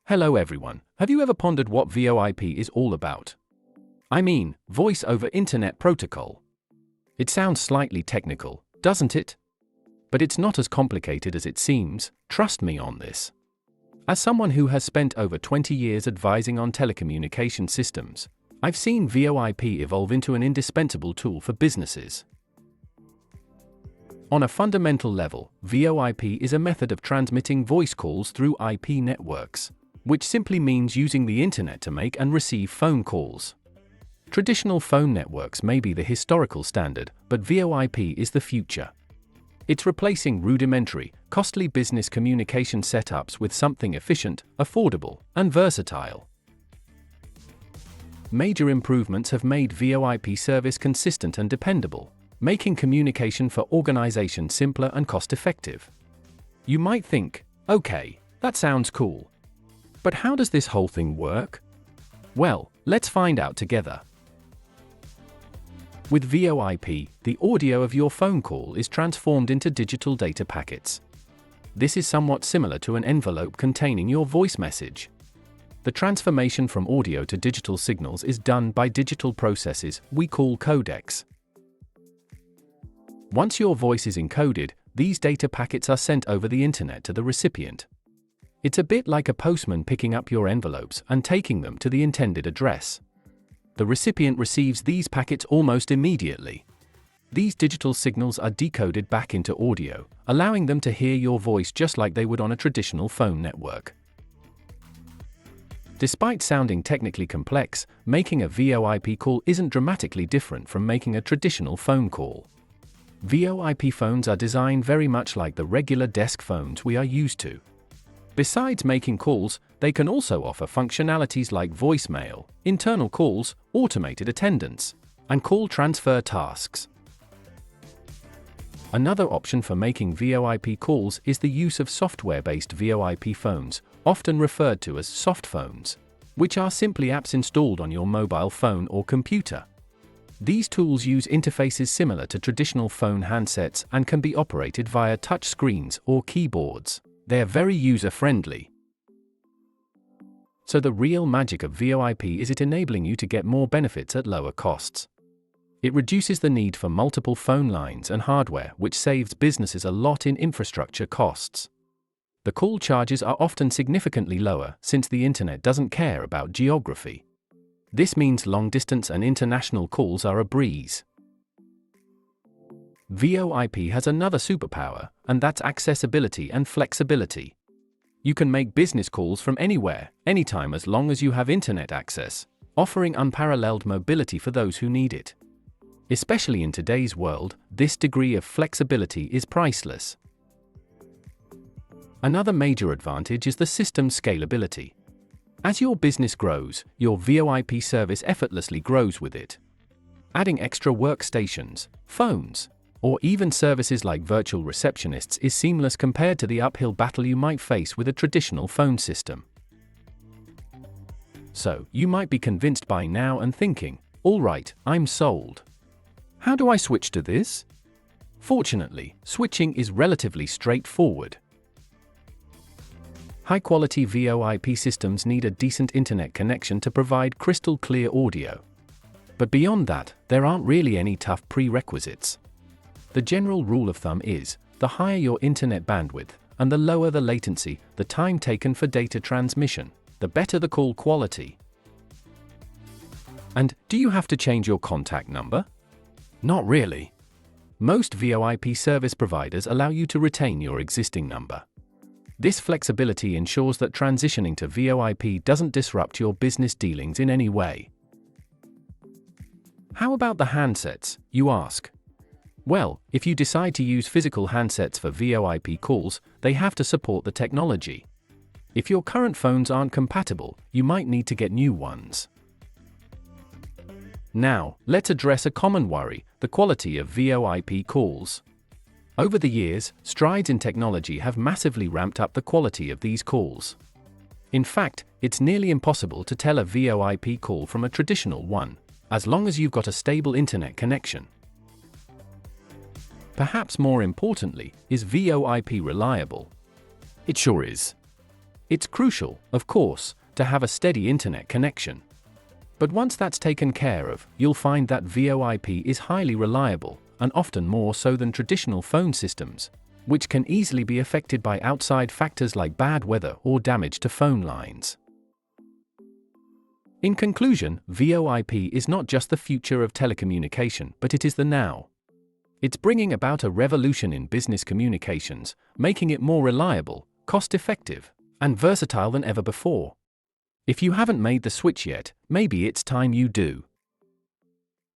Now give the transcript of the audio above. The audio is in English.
Hello everyone, have you ever pondered what VoIP is all about? I mean, Voice over Internet Protocol. It sounds slightly technical, doesn't it? But it's not as complicated as it seems, trust me on this. As someone who has spent over 20 years advising on telecommunication systems, I've seen VoIP evolve into an indispensable tool for businesses. On a fundamental level, VoIP is a method of transmitting voice calls through IP networks, which simply means using the internet to make and receive phone calls. Traditional phone networks may be the historical standard, but VoIP is the future. It's replacing rudimentary, costly business communication setups with something efficient, affordable, and versatile. Major improvements have made VoIP service consistent and dependable, making communication for organizations simpler and cost-effective. You might think, okay, that sounds cool. But how does this whole thing work? Well, let's find out together. With VoIP, the audio of your phone call is transformed into digital data packets. This is somewhat similar to an envelope containing your voice message. The transformation from audio to digital signals is done by digital processes we call codecs. Once your voice is encoded, these data packets are sent over the internet to the recipient. It's a bit like a postman picking up your envelopes and taking them to the intended address. The recipient receives these packets almost immediately. These digital signals are decoded back into audio, allowing them to hear your voice just like they would on a traditional phone network. Despite sounding technically complex, making a VoIP call isn't dramatically different from making a traditional phone call. VoIP phones are designed very much like the regular desk phones we are used to. Besides making calls, they can also offer functionalities like voicemail, internal calls, automated attendants, and call transfer tasks. Another option for making VoIP calls is the use of software-based VoIP phones, often referred to as soft phones, which are simply apps installed on your mobile phone or computer. These tools use interfaces similar to traditional phone handsets and can be operated via touch screens or keyboards. They're very user-friendly. So the real magic of VoIP is it enabling you to get more benefits at lower costs. It reduces the need for multiple phone lines and hardware, which saves businesses a lot in infrastructure costs. The call charges are often significantly lower since the internet doesn't care about geography. This means long-distance and international calls are a breeze. VoIP has another superpower, and that's accessibility and flexibility. You can make business calls from anywhere, anytime as long as you have internet access, offering unparalleled mobility for those who need it. Especially in today's world, this degree of flexibility is priceless. Another major advantage is the system's scalability. As your business grows, your VoIP service effortlessly grows with it. Adding extra workstations, phones, or even services like virtual receptionists is seamless compared to the uphill battle you might face with a traditional phone system. So, you might be convinced by now and thinking, all right, I'm sold. How do I switch to this? Fortunately, switching is relatively straightforward. High-quality VoIP systems need a decent internet connection to provide crystal clear audio. But beyond that, there aren't really any tough prerequisites. The general rule of thumb is, the higher your internet bandwidth, and the lower the latency, the time taken for data transmission, the better the call quality. And do you have to change your contact number? Not really. Most VoIP service providers allow you to retain your existing number. This flexibility ensures that transitioning to VoIP doesn't disrupt your business dealings in any way. How about the handsets, you ask? Well, if you decide to use physical handsets for VoIP calls, they have to support the technology. If your current phones aren't compatible, you might need to get new ones. Now, let's address a common worry, the quality of VoIP calls. Over the years, strides in technology have massively ramped up the quality of these calls. In fact, it's nearly impossible to tell a VoIP call from a traditional one, as long as you've got a stable internet connection. Perhaps more importantly, is VoIP reliable? It sure is. It's crucial, of course, to have a steady internet connection. But once that's taken care of, you'll find that VoIP is highly reliable, and often more so than traditional phone systems, which can easily be affected by outside factors like bad weather or damage to phone lines. In conclusion, VoIP is not just the future of telecommunication, but it is the now. It's bringing about a revolution in business communications, making it more reliable, cost-effective, and versatile than ever before. If you haven't made the switch yet, maybe it's time you do.